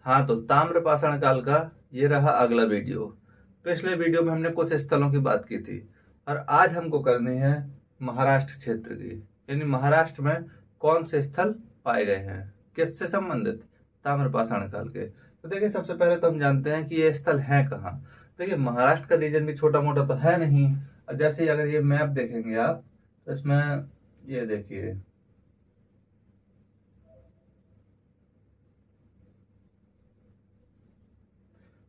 हाँ, तो ताम्रपाषाण काल का ये रहा अगला वीडियो। पिछले वीडियो में हमने कुछ स्थलों की बात की थी और आज हमको करनी है महाराष्ट्र क्षेत्र की, यानी महाराष्ट्र में कौन से स्थल पाए गए हैं, किससे संबंधित, ताम्रपाषाण काल के। तो देखिए, सबसे पहले तो हम जानते हैं कि ये स्थल हैं कहाँ। देखिए, महाराष्ट्र का रीजन भी छोटा मोटा तो है नहीं। और जैसे अगर ये मैप देखेंगे आप, तो इसमें ये देखिए,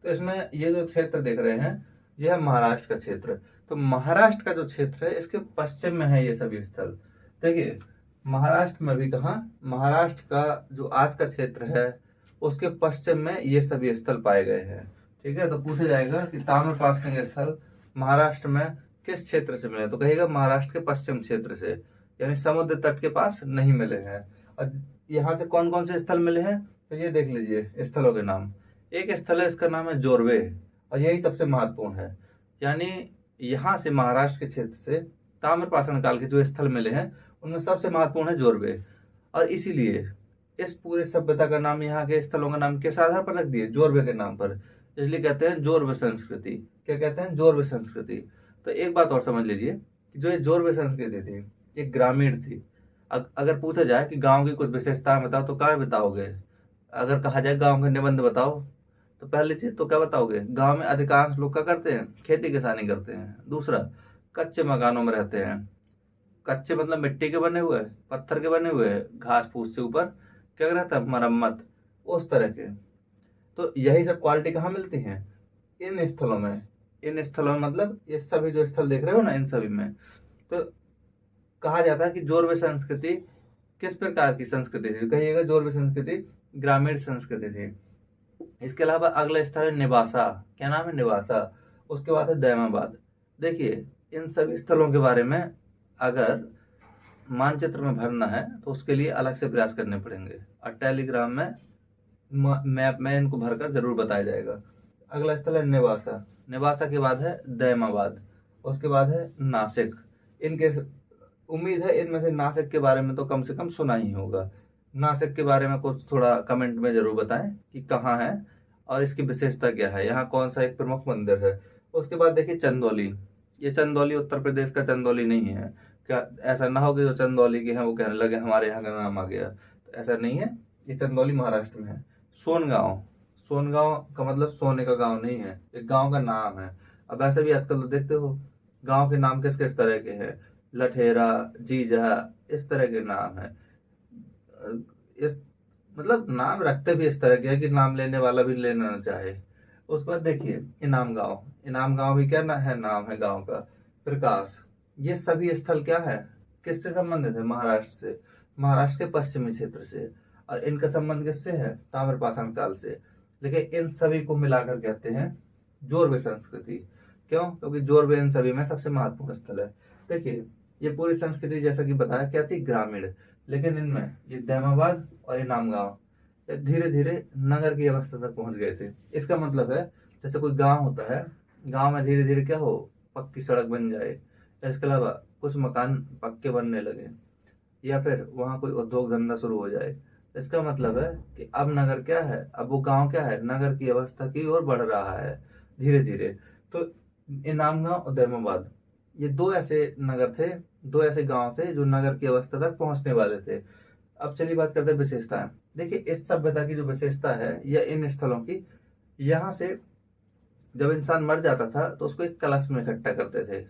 तो इसमें ये जो क्षेत्र देख रहे हैं, ये है महाराष्ट्र का क्षेत्र। तो महाराष्ट्र का जो क्षेत्र है, इसके पश्चिम में है ये सभी स्थल। देखिए, महाराष्ट्र में भी कहा, महाराष्ट्र का जो आज का क्षेत्र है उसके पश्चिम में ये सभी स्थल पाए गए हैं। ठीक है, तो पूछा जाएगा कि ताम्रपाषाण के स्थल महाराष्ट्र में किस क्षेत्र से मिले, तो कहेगा महाराष्ट्र के पश्चिम क्षेत्र से, यानी समुद्र तट के पास नहीं मिले हैं। और यहाँ से कौन कौन से स्थल मिले हैं, तो ये देख लीजिए स्थलों के नाम। एक स्थल है, इसका नाम है जोरवे, और यही सबसे महत्वपूर्ण है। यानी यहाँ से महाराष्ट्र के क्षेत्र से ताम्रपाषाण काल के जो स्थल मिले हैं उनमें सबसे महत्वपूर्ण है जोरवे। और इसीलिए इस पूरे सभ्यता का नाम, यहाँ के स्थलों का नाम किस आधार पर रख दिए, जोरवे के नाम पर। इसलिए कहते हैं जोरवे संस्कृति। क्या कहते हैं, जोरवे संस्कृति। तो एक बात और समझ लीजिए, जो ये जोरवे संस्कृति थी ये ग्रामीण थी। अगर पूछा जाए कि गांव की कुछ विशेषताएं बताओ तो क्या बताओगे। अगर कहा जाए गांव के निबंध बताओ, तो पहली चीज तो क्या बताओगे, गांव में अधिकांश लोग क्या करते हैं, खेती किसानी करते हैं। दूसरा, कच्चे मकानों में रहते हैं। कच्चे मतलब मिट्टी के बने हुए, पत्थर के बने हुए, घास फूस से ऊपर क्या रहता है, मरम्मत, उस तरह के। तो यही सब क्वालिटी कहाँ मिलती है, इन स्थलों में। इन स्थलों में मतलब ये सभी जो स्थल देख रहे हो ना, इन सभी में। तो कहा जाता है कि जोरवे संस्कृति किस प्रकार की संस्कृति थी, कहिएगा जोरवे संस्कृति ग्रामीण संस्कृति थी। इसके अलावा अगला स्थल है निवासा। क्या नाम है, निवासा। उसके बाद है दैमाबाद। देखिए, इन सभी स्थलों के बारे में अगर मानचित्र में भरना है तो उसके लिए अलग से प्रयास करने पड़ेंगे, और टेलीग्राम में मैप में इनको भरकर जरूर बताया जाएगा। अगला स्थल है निवासा। निवासा के बाद है दैमाबाद। उसके बाद है नासिक। इनके उम्मीद है इनमें से नासिक के बारे में तो कम से कम सुना ही होगा। नासिक के बारे में कुछ थोड़ा कमेंट में जरूर बताएं कि कहाँ है और इसकी विशेषता क्या है, यहाँ कौन सा एक प्रमुख मंदिर है। उसके बाद देखिए चंदौली। ये चंदौली उत्तर प्रदेश का चंदौली नहीं है। क्या ऐसा ना हो कि जो चंदौली के हैं वो कहने लगे हमारे यहाँ का नाम आ गया, तो ऐसा नहीं है। ये चंदौली महाराष्ट्र में है। सोनगांव। सोनगांव का मतलब सोने का गांव नहीं है, एक गांव का नाम है। अब ऐसे भी आजकल तो देखते हो गांव के नाम किस किस तरह के हैं, लठेरा, जीजा, इस तरह के नाम है। इस मतलब नाम रखते भी इस तरह के है कि नाम लेने वाला भी लेना ना चाहे। उस पर देखिए इनाम गांव। इनाम गांव भी क्या ना है, नाम है गांव का। प्रकाश। ये सभी स्थल क्या है, किससे संबंधित है, महाराष्ट्र से, महाराष्ट्र के पश्चिमी क्षेत्र से। और इनका संबंध किससे है, ताम्रपाषाण काल से। लेकिन इन सभी को मिलाकर कहते हैं जोरवे संस्कृति। क्यों, क्योंकि जोरवे इन सभी में सबसे महत्वपूर्ण स्थल है। देखिए, ये पूरी संस्कृति जैसा कि बताया क्या थी, ग्रामीण। लेकिन इनमें ये दैमाबाद और ये नामगांव धीरे धीरे नगर की अवस्था तक पहुंच गए थे। इसका मतलब है जैसे कोई गांव होता है, गांव में धीरे धीरे क्या हो, पक्की सड़क बन जाए, इसके अलावा कुछ मकान पक्के बनने लगे, या फिर वहां कोई उद्योग धंधा शुरू हो जाए। इसका मतलब है कि अब नगर क्या है, अब वो गांव क्या है, नगर की अवस्था की ओर बढ़ रहा है धीरे धीरे। तो इनाम गांव और दैमाबाद ये दो ऐसे नगर थे, दो ऐसे गांव थे जो नगर की अवस्था तक पहुंचने वाले थे। अब चलिए बात करते हैं विशेषताएं। देखिए, इस सभ्यता की जो विशेषता है या इन स्थलों की, यहाँ से जब इंसान मर जाता था तो उसको एक कलश में इकट्ठा करते थे।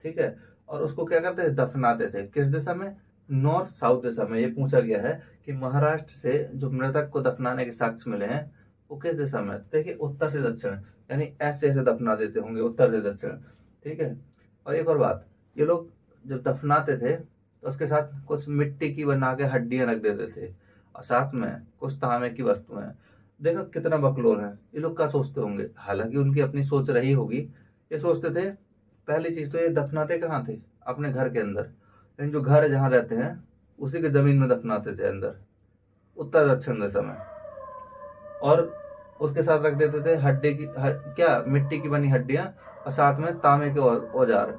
ठीक है, और उसको क्या करते थे, दफनाते थे। किस दिशा में, नॉर्थ साउथ दिशा में। ये पूछा गया है कि महाराष्ट्र से जो मृतक को दफनाने के साक्ष्य मिले हैं वो किस दिशा में। देखिए, उत्तर से दक्षिण, यानी ऐसे ऐसे दफना देते होंगे, उत्तर से दक्षिण। ठीक है, और एक और बात, ये लोग जब दफनाते थे तो उसके साथ कुछ मिट्टी की बना के हड्डियां रख देते थे, और साथ में कुछ तांबे की वस्तुएं। देखो कितना बकलोल है, ये लोग क्या सोचते होंगे। हालांकि उनकी अपनी सोच रही होगी। ये सोचते थे, पहली चीज तो ये दफनाते कहाँ थे, अपने घर के अंदर, यानी जो घर जहाँ रहते हैं उसी के जमीन में दफनाते थे, अंदर उत्तर दक्षिण दिशा में। और उसके साथ रख देते थे हड्डी की क्या, मिट्टी की बनी हड्डियां, और साथ में तांबे के औजार।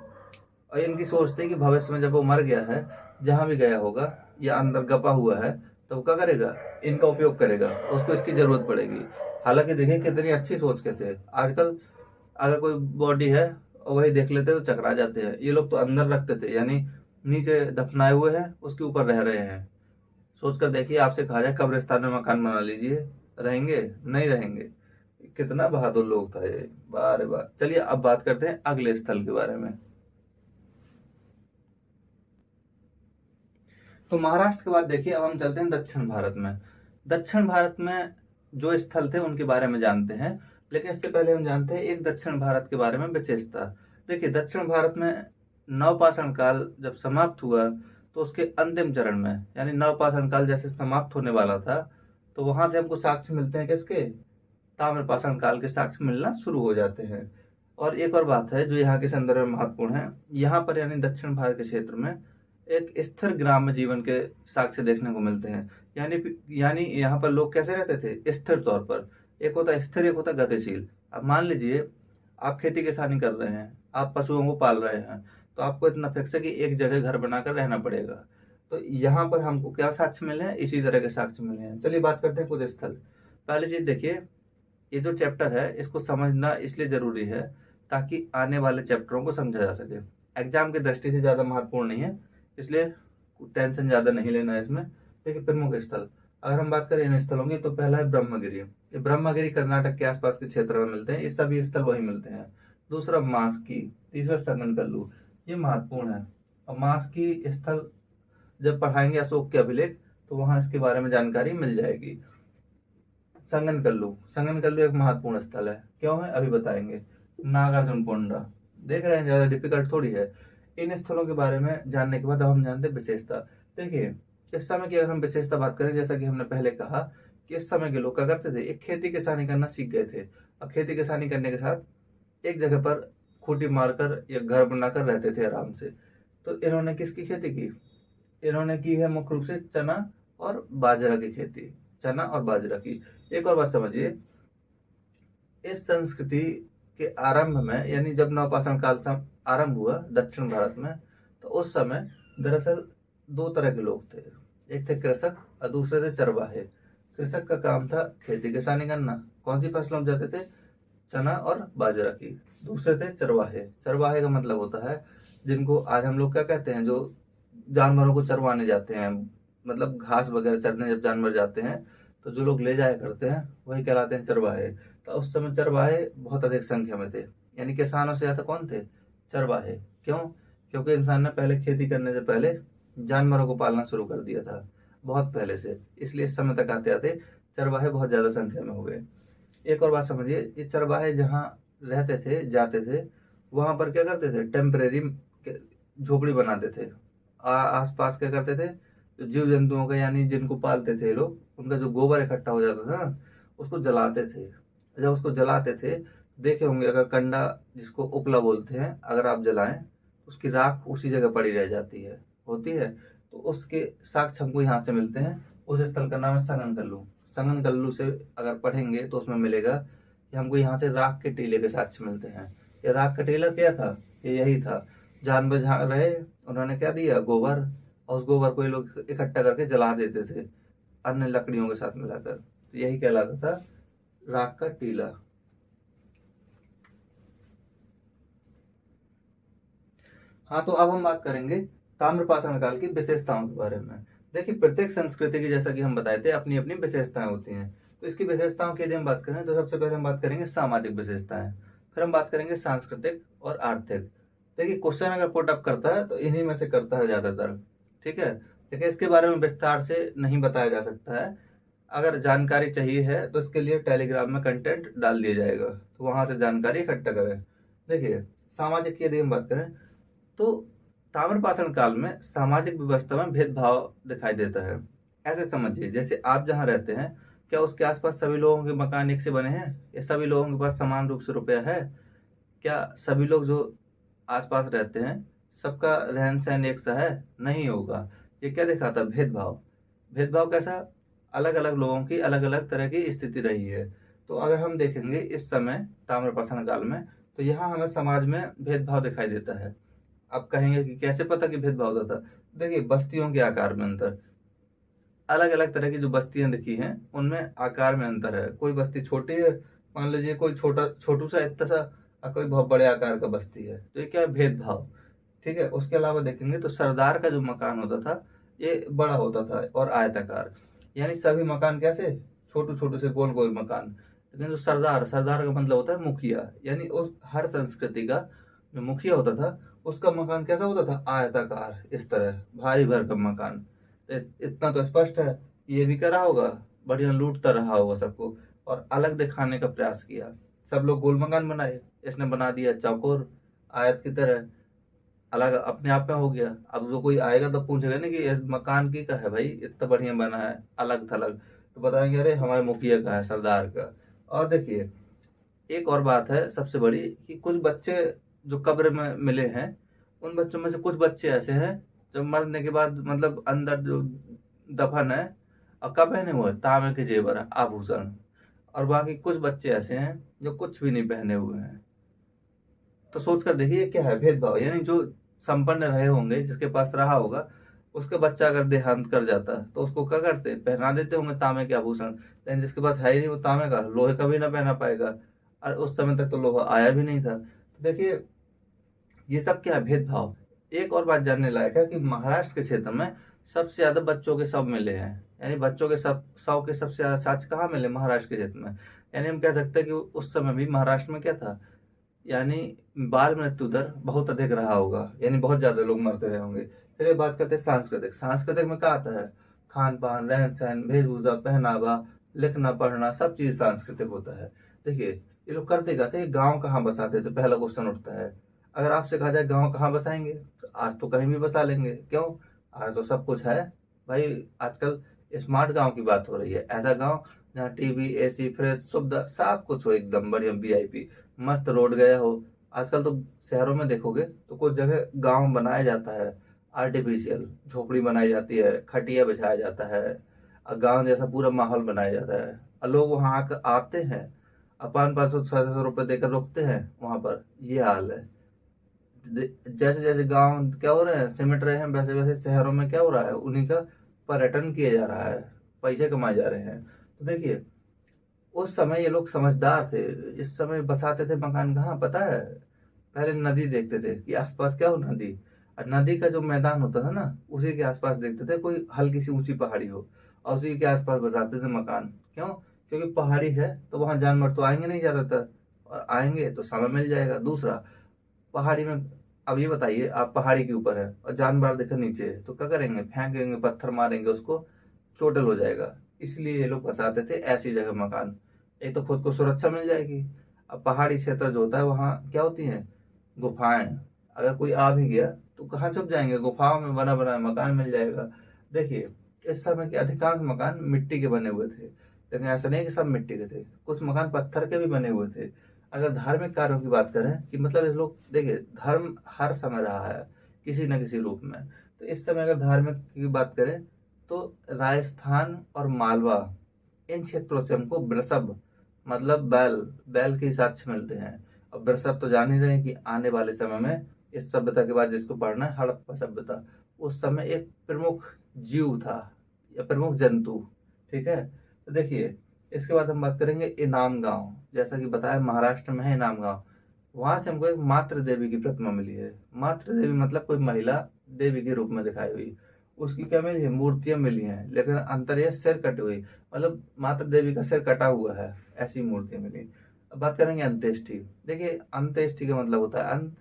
और इनकी सोच थी कि भविष्य में जब वो मर गया है, जहां भी गया होगा या अंदर गपा हुआ है, तो वो क्या करेगा, इनका उपयोग करेगा, उसको इसकी जरूरत पड़ेगी। हालांकि देखिए कितनी अच्छी सोच के थे। आजकल अगर कोई बॉडी है और वही देख लेते तो चकरा जाते हैं, ये लोग तो अंदर रखते थे, यानी नीचे दफनाए हुए हैं, उसके ऊपर रह रहे हैं। सोचकर देखिए, आपसे कहा जाए कब्रिस्तान में मकान बना लीजिए, रहेंगे? नहीं रहेंगे। कितना बहादुर लोग था ये, वाह रे वाह। चलिए अब बात करते हैं अगले स्थल के बारे में। तो महाराष्ट्र के बाद देखिए अब हम चलते हैं दक्षिण भारत में। दक्षिण भारत में जो स्थल थे उनके बारे में जानते हैं, लेकिन इससे पहले हम जानते हैं एक दक्षिण भारत के बारे में विशेषता। देखिए दक्षिण भारत में नवपाषाण काल जब समाप्त हुआ तो उसके अंतिम चरण में, यानी नवपाषाण काल जैसे समाप्त होने वाला था, तो वहां से हमको साक्ष्य मिलते हैं किसके, ताम्रपाषाण काल के साक्ष्य मिलना शुरू हो जाते हैं। और एक और बात है जो यहाँ के संदर्भ में महत्वपूर्ण है, यहाँ पर यानी दक्षिण भारत के क्षेत्र में एक स्थिर ग्राम्य जीवन के साक्ष्य देखने को मिलते हैं। यानी यानी यहाँ पर लोग कैसे रहते थे, स्थिर तौर पर। एक होता है स्थिर, एक होता है गतिशील। अब मान लीजिए आप खेती किसानी कर रहे हैं, आप पशुओं को पाल रहे हैं, तो आपको इतना फिक्स है कि एक जगह घर बनाकर रहना पड़ेगा। तो यहाँ पर हमको क्या साक्ष्य मिले हैं, इसी तरह के साक्ष्य मिले हैं। चलिए बात करते हैं कुछ स्थल। पहली चीज देखिए, ये जो चैप्टर है इसको समझना इसलिए जरूरी है ताकि आने वाले चैप्टरों को समझा जा सके। एग्जाम की दृष्टि से ज्यादा महत्वपूर्ण नहीं है, इसलिए टेंशन ज्यादा नहीं लेना है इसमें। देखिए प्रमुख स्थल, अगर हम बात करें इन स्थलों की, तो पहला है ब्रह्मगिरी। ये ब्रह्मगिरी कर्नाटक के आसपास के क्षेत्र में मिलते हैं, ये सभी स्थल वही मिलते हैं। दूसरा मास्की, तीसरा संगनकल्लू, ये महत्वपूर्ण है। और मास्की स्थल जब पढ़ाएंगे अशोक के अभिलेख तो वहां इसके बारे में जानकारी मिल जाएगी। संगनकल्लू, संगनकल्लू एक महत्वपूर्ण स्थल है, क्यों है अभी बताएंगे। नागार्जुन कोंडा, देख रहे हैं ज्यादा डिफिकल्ट थोड़ी है। इन स्थलों के बारे में जानने के बाद अब हम जानते हैं विशेषता। देखिए इस समय की अगर हम विशेषता बात करें, जैसा कि हमने पहले कहा कि इस समय के लोग क्या करते थे, एक खेती किसानी करना सीख गए थे। और खेती किसानी करने के साथ एक जगह पर खूंटी मारकर या घर बनाकर रहते थे आराम से। तो इन्होंने किसकी खेती की, इन्होंने की है मुख्य रूप से चना और बाजरा की खेती, चना और बाजरा की। एक और बात समझिए, इस संस्कृति के आरंभ में, यानी जब नवपाषाण काल आरंभ हुआ दक्षिण भारत में, तो उस समय दरअसल दो तरह के लोग थे, एक थे कृषक और दूसरे थे चरवाहे। कृषक का काम था खेती किसानी करना, कौन सी फसलें उपजाते थे, चना और बाजरा की। दूसरे थे चरवाहे, चरवाहे का मतलब होता है जिनको आज हम लोग क्या कहते हैं, जो जानवरों को चरवाने जाते हैं, मतलब घास वगैरह चरने जब जानवर जाते हैं तो जो लोग ले जाया करते हैं वही कहलाते हैं चरवाहे। तो उस समय चरवाहे बहुत अधिक संख्या में थे, यानी किसानों से ज्यादा कौन थे, चरवाहे। क्यों, क्योंकि इंसान ने पहले खेती करने से पहले जानवरों को पालना शुरू कर दिया था, बहुत पहले से, इसलिए इस समय तक आते आते चरवाहे बहुत ज्यादा संख्या में हो गए। एक और बात समझिए, ये चरवाहे जहाँ रहते थे जाते थे, वहां पर क्या करते थे, टेम्परेरी झोपड़ी बनाते थे। आस पास क्या करते थे, जो जीव जंतुओं का, यानी जिनको पालते थे लोग, उनका जो गोबर इकट्ठा हो जाता था उसको जलाते थे। जब उसको जलाते थे, देखे होंगे अगर कंडा, जिसको उपला बोलते हैं, अगर आप जलाएं उसकी राख उसी जगह पड़ी रह जाती है, होती है। तो उसके साक्ष्य हमको यहाँ से मिलते हैं। उस स्थल का नाम है संगनकल्लू। संगनकल्लू से अगर पढ़ेंगे तो उसमें मिलेगा कि हमको यहाँ से राख के टीले के साक्ष्य मिलते हैं। ये राख का टीला क्या था, ये यही था, जानवर जहाँ रहे उन्होंने क्या दिया, गोबर, और उस गोबर को ये लोग इकट्ठा करके जला देते थे अन्य लकड़ियों के साथ मिलाकर, तो यही कहलाता था राख का टीला। हाँ, तो अब हम बात करेंगे ताम्रपाषाण काल की विशेषताओं के बारे में। देखिए प्रत्येक संस्कृति की, जैसा कि हम बताए थे, अपनी अपनी विशेषताएं होती हैं। तो इसकी विशेषताओं की यदि हम बात करें तो सबसे पहले हम बात करेंगे सामाजिक विशेषताएं, फिर हम बात करेंगे सांस्कृतिक और आर्थिक। देखिए क्वेश्चन अगर पुट अप करता है तो इन्हीं में से करता है ज्यादातर, ठीक है। देखिए इसके बारे में विस्तार से नहीं बताया जा सकता है। अगर जानकारी चाहिए है तो इसके लिए टेलीग्राम में कंटेंट डाल दिया जाएगा, तो वहां से जानकारी इकट्ठा करें। देखिए सामाजिक की यदि हम बात करें तो ताम्रपाषाण काल में सामाजिक व्यवस्था में भेदभाव दिखाई देता है। ऐसे समझिए, जैसे आप जहाँ रहते हैं, क्या उसके आसपास सभी लोगों के मकान एक से बने हैं, या सभी लोगों के पास समान रूप से रुपया है, क्या सभी लोग जो आसपास रहते हैं सबका रहन सहन एक सा है, नहीं होगा। ये क्या दिखाता है, भेदभाव। भेदभाव कैसा, अलग अलग लोगों की अलग अलग तरह की स्थिति रही है। तो अगर हम देखेंगे इस समय ताम्रपाषाण काल में, तो यहाँ हमें समाज में भेदभाव दिखाई देता है। आप कहेंगे कि कैसे पता कि भेदभाव होता था। देखिए बस्तियों के आकार में अंतर, अलग अलग तरह की जो बस्तियां दिखी हैं उनमें आकार में अंतर है। कोई बस्ती छोटी है, मान लीजिए कोई छोटू सा इतना सा, और कोई बहुत बड़े आकार का बस्ती है, तो ये क्या है, भेदभाव। ठीक है। उसके अलावा देखेंगे तो सरदार का जो मकान होता था ये बड़ा होता था और आयताकार, यानी सभी मकान कैसे, छोटू छोटू से गोल गोल मकान। लेकिन जो सरदार का मतलब होता है मुखिया, यानी उस हर संस्कृति का जो मुखिया होता था उसका मकान कैसा होता था, आयताकार, इस तरह भारी भरकम मकान। तो इतना तो स्पष्ट है, ये भी करा होगा, बढ़िया लूटता रहा होगा सबको, और अलग दिखाने का प्रयास किया। सब लोग गोल मकान बनाए, इसने बना दिया चौकोर आयत की तरह, अलग अपने आप में हो गया। अब जो कोई आएगा तो पूछेगा ना कि इस मकान की का है भाई, इतना बढ़िया बना है अलग थलग, तो बताएंगे अरे हमारे मुखिया का है, सरदार का। और देखिए एक और बात है सबसे बड़ी, कि कुछ बच्चे जो कब्र में मिले हैं, उन बच्चों में से कुछ बच्चे ऐसे हैं जो मरने के बाद मतलब अंदर जो दफन है और क्या पहने हुए हैं? तांबे के जेवर आभूषण। और बाकी कुछ बच्चे ऐसे हैं जो कुछ भी नहीं पहने हुए हैं। तो सोच कर देखिए क्या है, भेदभाव। यानी जो संपन्न रहे होंगे, जिसके पास रहा होगा, उसका बच्चा अगर देहांत कर जाता तो उसको क्या करते, पहना देते होंगे तांबे के आभूषण। लेकिन जिसके पास है ही नहीं, वो तांबे का लोहे का भी ना पहना पाएगा, और उस समय तक तो लोहा आया भी नहीं था। तो देखिए ये सब क्या है, भेदभाव। एक और बात जानने लायक है कि महाराष्ट्र के क्षेत्र में सबसे ज्यादा बच्चों के शव मिले हैं, यानी बच्चों के शव के सबसे ज्यादा साक्ष्य कहाँ मिले, महाराष्ट्र के क्षेत्र में। यानी हम कह सकते हैं कि उस समय भी महाराष्ट्र में क्या था, यानी बाल मृत्यु दर बहुत अधिक रहा होगा, यानी बहुत ज्यादा लोग मरते रहे होंगे। चलिए बात करते हैं सांस्कृतिक। सांस्कृतिक में क्या आता है, खान पान, रहन सहन, वेशभूषा, पहनावा, लिखना पढ़ना, सब चीज सांस्कृतिक होता है। देखिए ये लोग करते क्या थे, गांव कहाँ बसाते थे, पहला क्वेश्चन उठता है। अगर आपसे कहा जाए गांव कहाँ बसाएंगे, तो आज तो कहीं भी बसा लेंगे, क्यों, आज तो सब कुछ है भाई। आजकल स्मार्ट गांव की बात हो रही है, ऐसा गांव जहाँ टीवी, एसी, फ्रिज, सुविधा सब कुछ हो, एकदम बढ़िया वीआईपी, मस्त रोड गया हो। आजकल तो शहरों में देखोगे तो कुछ जगह गांव बनाया जाता है, आर्टिफिशियल झोपड़ी बनाई जाती है, खटिया बिछाया जाता है, और गांव जैसा पूरा माहौल बनाया जाता है, और लोग वहां आकर आते हैं, अपन 500-600 रुपये देकर रुकते हैं वहां पर। ये हाल है। जैसे जैसे गांव क्या हो रहे हैं, सिमट रहे हैं, वैसे वैसे शहरों में क्या हो रहा है, उन्हीं का पर्यटन किया जा रहा है, पैसे कमाए जा रहे हैं। तो देखिए उस समय ये लोग समझदार थे, इस समय बसाते थे मकान कहाँ पता है, पहले नदी देखते थे कि आसपास क्या हो, नदी, और नदी का जो मैदान होता था ना, उसी के आसपास देखते थे कोई हल्की सी ऊंची पहाड़ी हो, और उसी के आसपास बसाते थे मकान। क्यों, क्योंकि पहाड़ी है तो वहां जानवर तो आएंगे नहीं ज्यादातर, और आएंगे तो समय मिल जाएगा। दूसरा, पहाड़ी में, अब ये बताइए आप पहाड़ी के ऊपर है और जानवर देखे नीचे है, तो क्या करेंगे, फेंकेंगे, पत्थर मारेंगे उसको, चोटिल हो जाएगा। इसलिए ये लोग बसाते थे ऐसी जगह मकान, एक तो खुद को सुरक्षा मिल जाएगी। अब पहाड़ी क्षेत्र जो होता है वहाँ क्या होती है, गुफाएं, अगर कोई आ भी गया तो कहाँ छुप जाएंगे, गुफाओं में बना बनाया मकान मिल जाएगा। देखिए इस समय के अधिकांश मकान मिट्टी के बने हुए थे, लेकिन ऐसा नहीं कि सब मिट्टी के थे, कुछ मकान पत्थर के भी बने हुए थे। अगर धार्मिक कार्यों की बात करें कि मतलब इस लोग, देखिए धर्म हर समय रहा है किसी न किसी रूप में, तो इस समय अगर धार्मिक की बात करें तो राजस्थान और मालवा, इन क्षेत्रों से हमको वृषभ मतलब बैल, बैल के साक्ष्य मिलते हैं। अब वृषभ तो जान ही रहे हैं कि आने वाले समय में इस सभ्यता के बाद जिसको पढ़ना है, हड़प्पा सभ्यता, उस समय एक प्रमुख जीव था या प्रमुख जंतु। ठीक है। तो देखिए इसके बाद हम बात करेंगे इनाम गांव, जैसा कि बताया महाराष्ट्र में है इनाम गांव। वहां से हमको एक मातृ देवी की प्रतिमा मिली है। मातृ देवी मतलब कोई महिला देवी के रूप में दिखाई हुई, उसकी क्या मिली है, मूर्तियां मिली हैं, लेकिन अंतर यह सिर कटी हुई, मतलब माता देवी का सिर कटा हुआ है, ऐसी मूर्तियां मिली। अब बात करेंगे अंत्येष्टि। देखिए अंत्येष्टि का मतलब होता है अंत,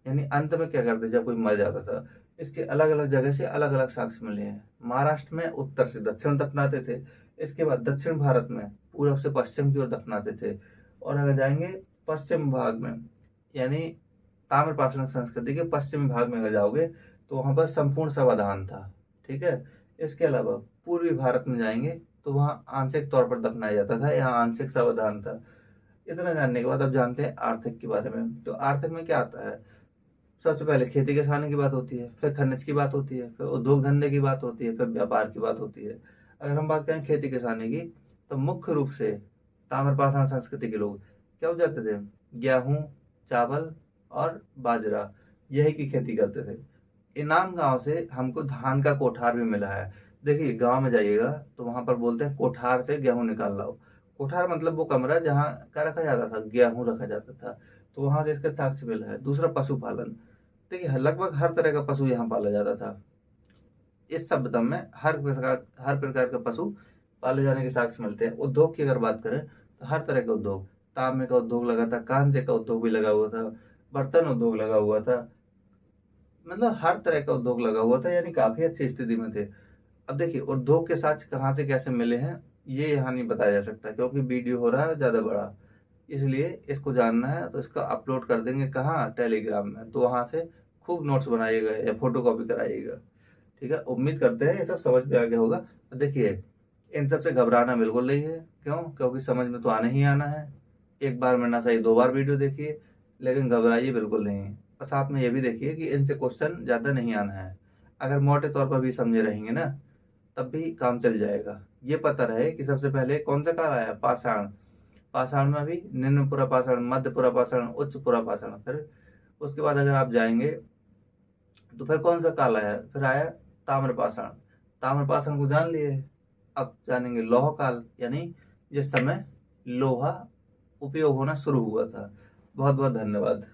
यानी अंत में क्या करते जब कोई मर जाता था। इसके अलग अलग जगह से अलग अलग साक्ष्य मिले हैं। महाराष्ट्र में उत्तर से दक्षिण दफनाते थे, इसके बाद दक्षिण भारत में पूरब से पश्चिम की ओर दफनाते थे, और अगर जाएंगे पश्चिम भाग में, यानी ताम्रपाषाण संस्कृति के पश्चिमी भाग में अगर जाओगे तो वहां पर संपूर्ण समाधान था। ठीक है। इसके अलावा पूर्वी भारत में जाएंगे तो वहां आंशिक तौर पर दफनाया जाता था, यहाँ आंशिक समाधान था। इतना जानने के बाद अब जानते हैं आर्थिक के बारे में। तो आर्थिक में क्या आता है, सबसे पहले खेती किसानी की बात होती है, फिर खनिज की बात होती है, फिर उद्योग धंधे की बात होती है, फिर व्यापार की बात होती है। अगर हम बात करें खेती किसानी की, तो मुख्य रूप से ताम्रपाषाण संस्कृति के लोग क्या हो जाते थे, गेहूं, चावल और बाजरा, यही की खेती करते थे। इनाम गांव से हमको धान का कोठार भी मिला है, देखिए गांव में जाइएगा तो वहां पर बोलते हैं कोठार से गेहूं निकाल लाओ। कोठार मतलब वो कमरा जहाँ का रखा जाता था, गेहूं रखा जाता था। तो वहां से इसका साक्ष्य मिला है। दूसरा पशुपालन, देखिए लगभग हर तरह का पशु यहाँ पाला जाता था। इस शब्द में हर प्रकार के पशु पाले जाने के साक्ष्य मिलते हैं। उद्योग की अगर बात करें तो हर तरह का उद्योग, तांबे का उद्योग लगा था, कांसे का उद्योग भी लगा हुआ था, बर्तन उद्योग लगा हुआ था, मतलब हर तरह का उद्योग लगा हुआ था, यानी काफी अच्छी स्थिति में थे। अब देखिए उद्योग के साक्ष्य कहाँ से कैसे मिले हैं ये यहाँ नहीं बताया जा सकता, क्योंकि वीडियो हो रहा है ज्यादा बड़ा, इसलिए इसको जानना है तो इसका अपलोड कर देंगे कहाँ, टेलीग्राम में। तो वहां से खूब नोट्स बनाइएगा या फोटो कॉपी कराइएगा। ठीक है, उम्मीद करते हैं ये सब समझ में आ गया होगा। तो देखिए इन सब से घबराना बिल्कुल नहीं है। क्यों? क्योंकि समझ में तो आना ही आना है। एक बार में ना सही 2 बार वीडियो देखिए, लेकिन घबराइए बिल्कुल नहीं। और साथ में ये भी देखिए कि इनसे क्वेश्चन ज्यादा नहीं आना है। अगर मोटे तौर पर भी समझे रहेंगे ना तब भी काम चल जाएगा। ये पता रहे कि सबसे पहले कौन सा काल आया, पाषाण। पाषाण में भी निम्न पुरा पाषाण, मध्य पुरा पाषाण, उच्च पुरा पाषाण। फिर उसके बाद अगर आप जाएंगे तो फिर कौन सा काल आया, फिर आया ताम्रपाषाण। ताम्रपाषाण को जान लिए, अब जानेंगे लौह काल, यानी जिस समय लोहा उपयोग होना शुरू हुआ था। बहुत बहुत धन्यवाद।